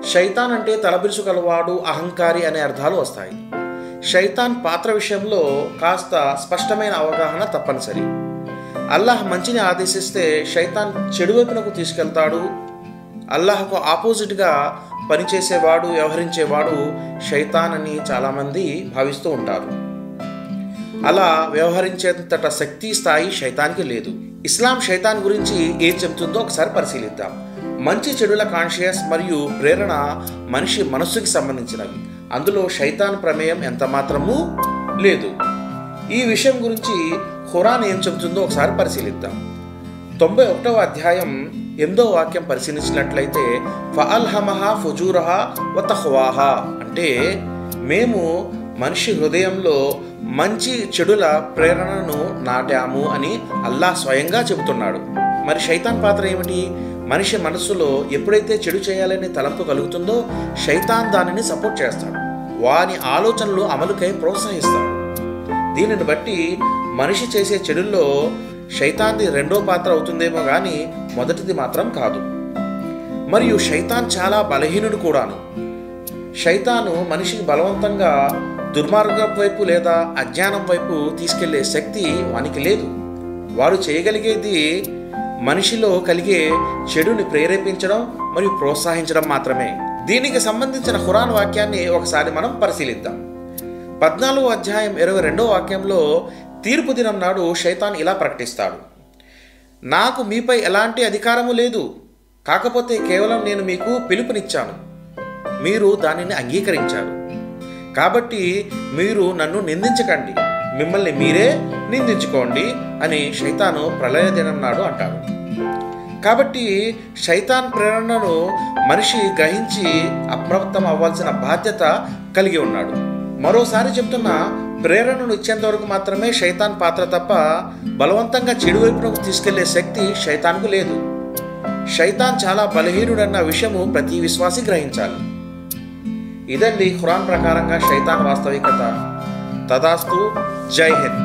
శైతాన్ అంటే తలబిరుసు కలవాడు, అహంకారి అనే అర్థాలు వస్తాయి. శైతాన్ పాత్ర విషయంలో కాస్త స్పష్టమైన అవగాహన తప్పనిసరి. అల్లాహ్ మంచిని ఆదేశిస్తే శైతాన్ చెడు వైపునకు తీసుకెళ్తాడు. అల్లాహకు ఆపోజిట్గా పనిచేసేవాడు, వ్యవహరించేవాడు శైతాన్ అని చాలామంది భావిస్తూ ఉంటారు. అలా వ్యవహరించేంతట శక్తి స్థాయి శైతాన్కి లేదు. ఇస్లాం శైతాన్ గురించి ఏం చెబుతుందో ఒకసారి పరిశీలిద్దాం. మంచి చెడుల కాన్షియస్ మరియు ప్రేరణ మనిషి మనస్సుకి సంబంధించినవి. అందులో శైతాన్ ప్రమేయం ఎంత మాత్రమూ లేదు. ఈ విషయం గురించి ఖురాన్ ఏం చెబుతుందో ఒకసారి పరిశీలిద్దాం. 91వ అధ్యాయం 8వ వాక్యం పరిశీలించినట్లయితే ఫఅల్హమహా ఫుజూరహా వ తఖ్వాహా అంటే మేము మనిషి హృదయంలో మంచి చెడుల ప్రేరణను నాటాము అని అల్లాహ్ స్వయంగా చెబుతున్నాడు. మరి శైతాన్ పాత్ర ఏమిటి? మనిషి మనస్సులో ఎప్పుడైతే చెడు చేయాలనే తలంపు కలుగుతుందో శైతాన్ దానిని సపోర్ట్ చేస్తాడు, వాని ఆలోచనలు అమలుకై ప్రోత్సహిస్తాడు. దీనిని బట్టి మనిషి చేసే చెడుల్లో శైతాన్ది రెండో పాత్ర అవుతుందేమో కానీ మొదటిది మాత్రం కాదు. మరియు శైతాన్ చాలా బలహీనుడు కూడాను. శైతాను మనిషికి బలవంతంగా దుర్మార్గం వైపు లేదా అజ్ఞానం వైపు తీసుకెళ్లే శక్తి వానికి లేదు. వాడు చేయగలిగేది మనిషిలో కలిగే చెడుని ప్రేరేపించడం మరియు ప్రోత్సహించడం మాత్రమే. దీనికి సంబంధించిన ఖురాన్ వాక్యాన్ని ఒకసారి మనం పరిశీలిద్దాం. 14వ అధ్యాయం 22వ వాక్యంలో తీర్పు దినం నాడు శైతాన్ ఇలా ప్రకటిస్తాడు: నాకు మీపై ఎలాంటి అధికారము లేదు, కాకపోతే కేవలం నేను మీకు పిలుపునిచ్చాను, మీరు దానిని అంగీకరించారు, కాబట్టి మీరు నన్ను నిందించకండి, మిమ్మల్ని మీరే నిందించుకోండి అని శైతాను ప్రళయ దినం నాడు అంటాడు. కాబట్టి శైతాన్ ప్రేరణను మనిషి గ్రహించి అప్రమత్తం అవ్వాల్సిన బాధ్యత కలిగి ఉన్నాడు. మరోసారి చెప్తున్నా, ప్రేరణను ఇచ్చేంత వరకు మాత్రమే శైతాన్ పాత్ర తప్ప బలవంతంగా చెడు వైపునకు తీసుకెళ్లే శక్తి శైతాన్కు లేదు. శైతాన్ చాలా బలహీనుడన్న విషయము ప్రతి విశ్వాసి గ్రహించాలి. ఇదండి ఖురాన్ ప్రకారంగా శైతాన్ వాస్తవికత. తదాస్తు. జై హింద్.